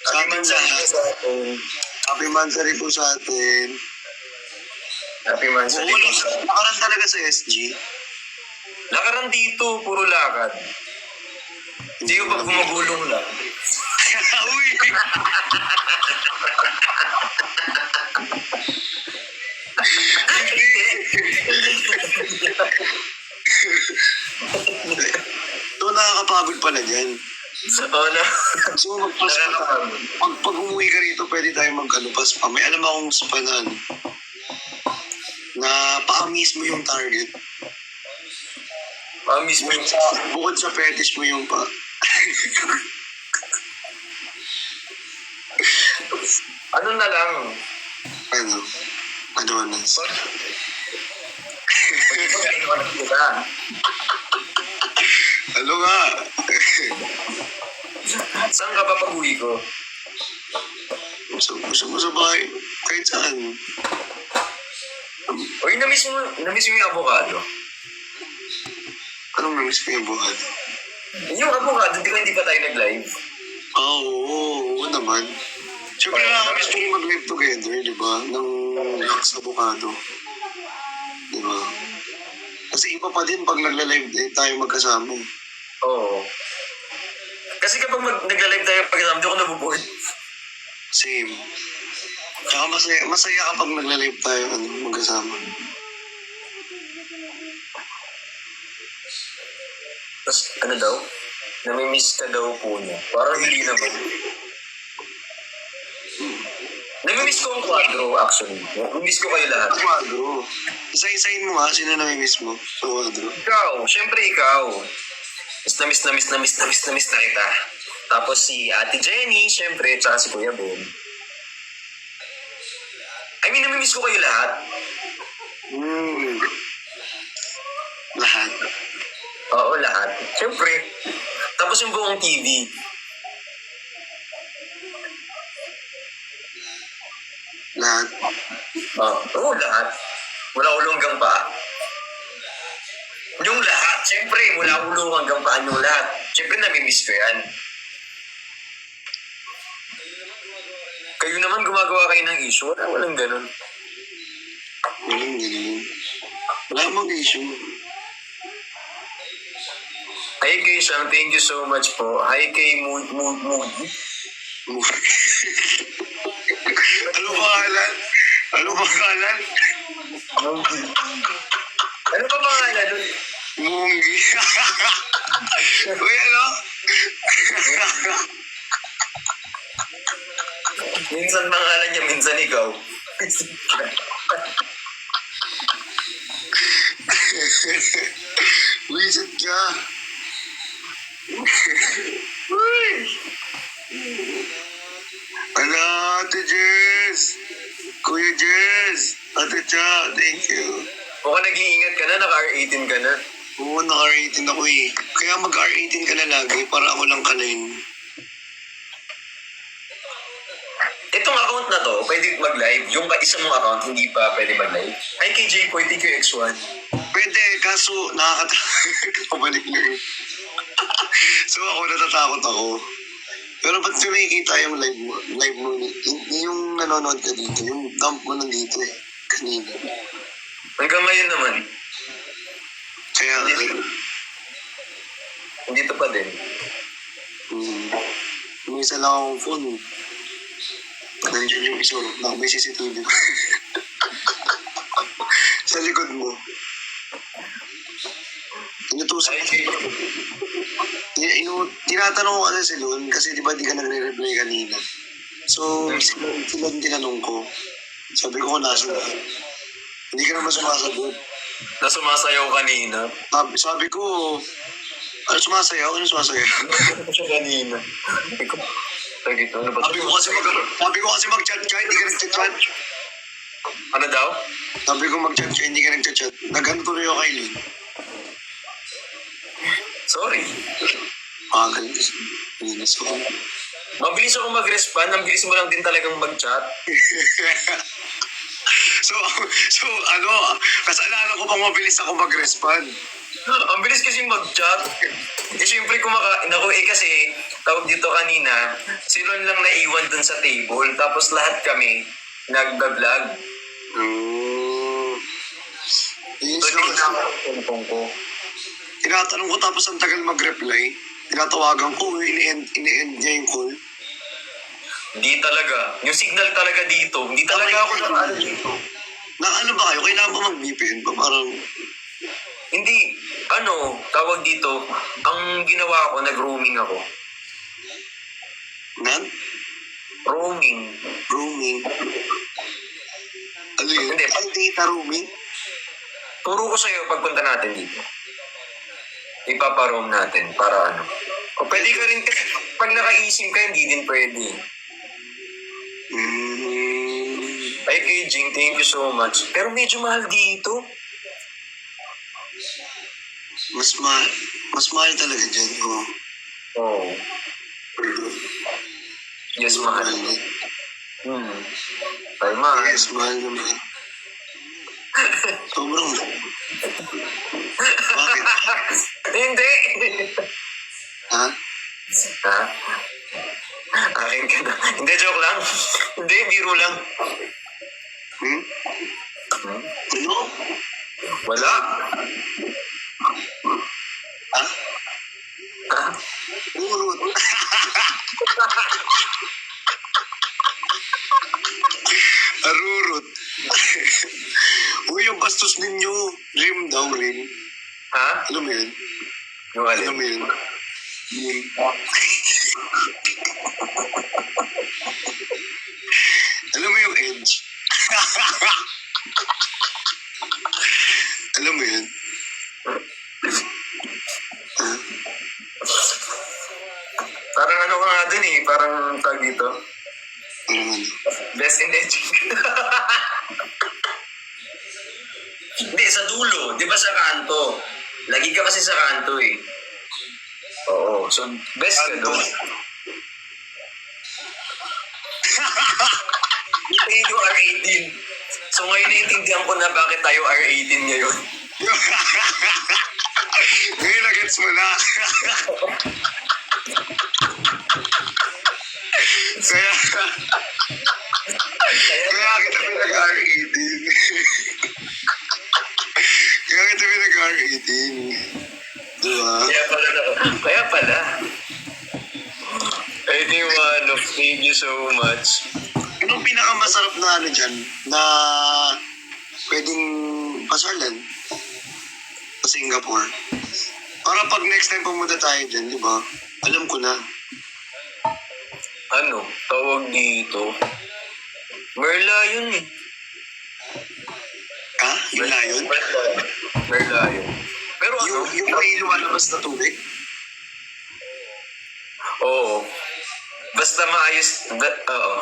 Sa Happy ating Mansari lahat. sa atin. Happy Mansari po sa atin. Happy Mansari po sa atin. Nakaran talaga sa SG. Lakaran dito, puro lakad. Hindi ko pag gumagulong lang. Uy! Ito nakakapagod pala dyan. Oo na. So magpas pa tayo. Pag umuwi ka rito, pwede tayo magkalupas pa. May alam akong spa na ano, na paa mismo yung target. Miss mo yung... Bukod sa fetish mo yung pa. Ano na lang? Ano? Ano na? Pag-iwan kita. Ano nga? Saan ka ba pag-uwi ko? Gusto mo sa bahay? Kahit saan. Uy, na-miss mo yung avocado. Anong namiss ko yung buhat? Yung avocado, hindi pa tayo nag-live. Oo naman. Siyempre nakakamiss ko rin mag-live together, di ba? Ng Lax Avocado. Di ba? Kasi iba pa din pag nagla-live tayo magkasama. Oo. Kasi kapag nagla-live tayo pagkasama, di ako nabuboard. Same. Tsaka masaya kapag nagla-live tayo magkasama. Tapos ano daw? Namimiss ka daw po niya. Parang hindi naman. Namimiss ko ang quadro actually. Namimiss ko kayo lahat. Quadro. Isa-isahin mo nga, sino namimiss mo sa quadro? Ikaw, syempre ikaw. Miss na kita. Tapos si Ate Jenny, syempre, tsaka si Kuya Ben. I mean, namimiss ko kayo lahat. Lahat. Oo, lahat. Syempre. Tapos yung buong TV. Lahat. Oo, lahat. Mula ulo hanggang paa. Yung lahat, syempre, mula ulo hanggang paa yung lahat. Syempre, namimiss ko yan. Kayo naman gumagawa kayo ng issue. Walang ganun. Walang ganun. Wala mang issue. Hi kay Sean, thank you so much po. Hi kay Moody. Ano pangalan? Ano pangalan? Ano pa pangalan nun? Munggi. Uy, ano? Minsan pangalan niya, minsan ikaw. Wizard ka. Uy! Ala, Ate Jess. Kuya Jess. Ate Cha, thank you. Mukhang nag-iingat ka na, naka-R18 ka na. Oo, naka-R18 ako eh. Kaya mag-R18 ka na lagi para ako lang kalain. Itong account na to, pwede mag-live. Yung isa mong account, hindi pa pwede mag-live. Hi kay J-Boy, thank you X1. Pwede, kaso nakakatakot. Pabalik na eh. So ako, natatakot ako. Pero ba't ko nakikita yung live mo, yung nanonood ka dito, yung dump mo nandito eh, kanina. Hanggang ngayon naman, Kaya, hindi to pa din. may isa lang akong phone. Nandiyan yung isa, may CCTV. Sa likod mo. Inutusan ko. Tinatanong ko kasi si Lon, kasi di ba di ka nagre-reply kanina. So, si Lon tinanong ko. Sabi ko kung nasa na. Hindi ka naman sumasagot. Na sumasayaw kanina. Sabi ko, ano sumasayaw? Ano sumasayaw? Siya kanina. Ano ba? Sabi ko kasi mag-chat ka, hindi ka nag-chat. Ano daw? Sabi ko mag-chat ka, hindi ka nag-chat. Nagano tuloy ako kay Lon. Sorry. Pagal kasi. Linis ako. Mabilis ako mag-respond. Ang bilis mo lang din talagang mag-chat. So ano, kasalanan ko pang mabilis ako mag-respond. Ang bilis kasi mag-chat. Eh, syempre kumakain ako kasi tawag dito kanina, si Ron lang naiwan dun sa table. Tapos lahat kami nagba-vlog. Oh. Yun So, siya hindi kasi. na ako ang cellphone ko. Tinatanong ko tapos ang tagal mag-reply. Tinatawagan ko, ini-end niya yung call. Hindi talaga. Yung signal talaga dito. Hindi talaga ako nakaano dito. Na ano ba kayo? Kailangan ba mag-VPN pa? Parang, Hindi, tawag dito, ang ginawa ko, nag-roaming ako. nag? Roaming. Roaming. Ano yun? Hindi. Ay, data roaming? Turo ko sa'yo pagpunta natin dito. Ipaparoam natin para ano. O pwede ka rin kasi pag naka-eSIM ka, hindi din pwede. Ay kay Jing, thank you so much. Pero medyo mahal dito. Mas mahal talaga dyan. Oh. Oo. Yes, mahal. Ay, mahal. Yes, mahal naman. Sobrang. Bakit? Hindi. Ha? Ha? Akin ka na. Hindi, joke lang. Hindi, biro lang. Hmm? Ano? Wala. Ha? Ha? Urot. Arurot. Uy, ang bastos ninyo. Rim daw, rim. Ha? Alam mo yun? Yung alin? Alam mo yun? Rim. Alam mo yung edge? Alam mo yun? Ha? Parang ano ka nga dun eh. Parang tag dito. Parang ano? Best in edging. Hindi, sa dulo. Di ba sa kanto? Lagi ka kasi sa kanto eh. Oo. So, best ka Kanto? doon. Hindi yung R18. So ngayon naiintindihan ko na bakit tayo R18 ngayon. Ngayon na-gets mo na. Kaya kita pinag-R18. Kaya kita pinag-R18. Diba? Kaya pala. Anyone, thank you so much. Anong pinakamasarap na ano dyan? Na pwedeng pasalan? Sa Singapore. Para pag next time pumunta tayo dyan, di ba? Alam ko na. Ano, tawag dito. Merla yun eh. Ha? Yung layon? Merla yun. Pero ano? Yung may lumalabas na tubig? Oo. Basta maayos. Oo.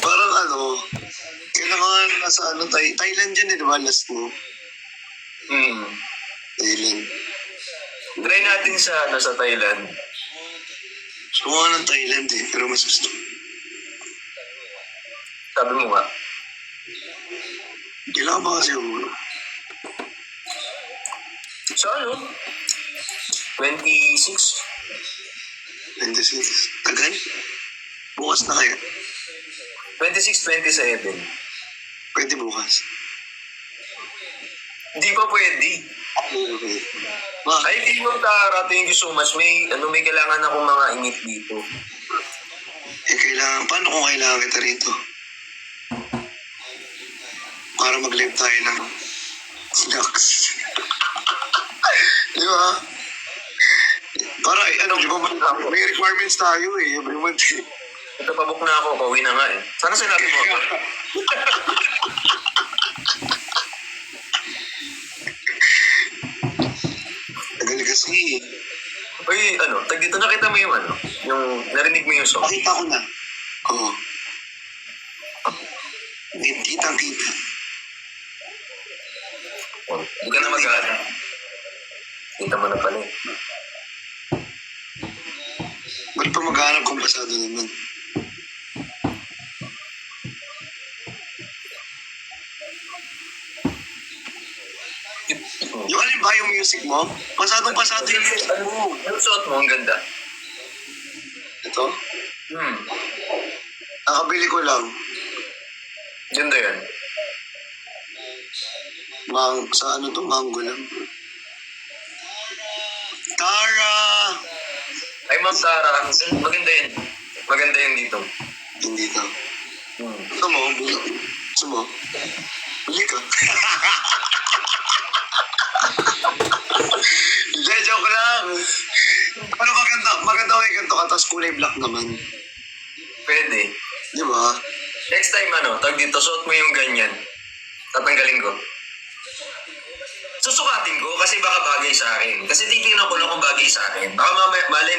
Parang ano, kailangan nasa ano, Thailand dyan eh, di ba? Last mo. Thailand. Try natin sa Thailand. So, nga ng Thailand eh, pero mas gusto. Sabi mo nga. Kailangan ba kasi yung So ano? 26? 26? Tagal? Bukas na kaya? 26, 27. Pwede bukas. Hindi pa pwede. Okay. Bakit? Ay, di mo Tara, thank you so much. May kailangan akong mga ingit dito. Eh, kailangan, paano kung kailangan kita rito? Para mag-live tayo ng snacks. Di ba? Para, di ba, may requirements tayo eh, every month eh. Ito, pabok na ako. Pauwi na nga eh. Sana sinabi mo ako. Tagal kasi eh. Uy, tag dito nakita mo yung yung narinig mo yung song. Pakita ko na. Oo. Kitang-kita. Hindi ka na mag-ano. Kita mo na pala eh. Ba't pa maghanap kung pasado naman? Yung alin ba yung music mo? Pasadong-pasado yung music mo. Yung suot mo, ang ganda. Ito? Hmm. Nakabili ko lang. Ganda yan. Sa ano to? Mango lang. Tara! Ay, Ma'am Tara, maganda yan. Maganda yan dito. Hindi to. Hmm. Gusto mo? Gusto mo? Bili ka. Hindi, joke lang. Pero maganda ko yung ganito ka, tapos kulay black naman. Pwede. Di ba? Next time, tag dito, suot mo yung ganyan. Tatanggalin ko. Susukatin ko kasi baka bagay sa akin. Kasi titignan ko lang kung bagay sa akin. Baka malay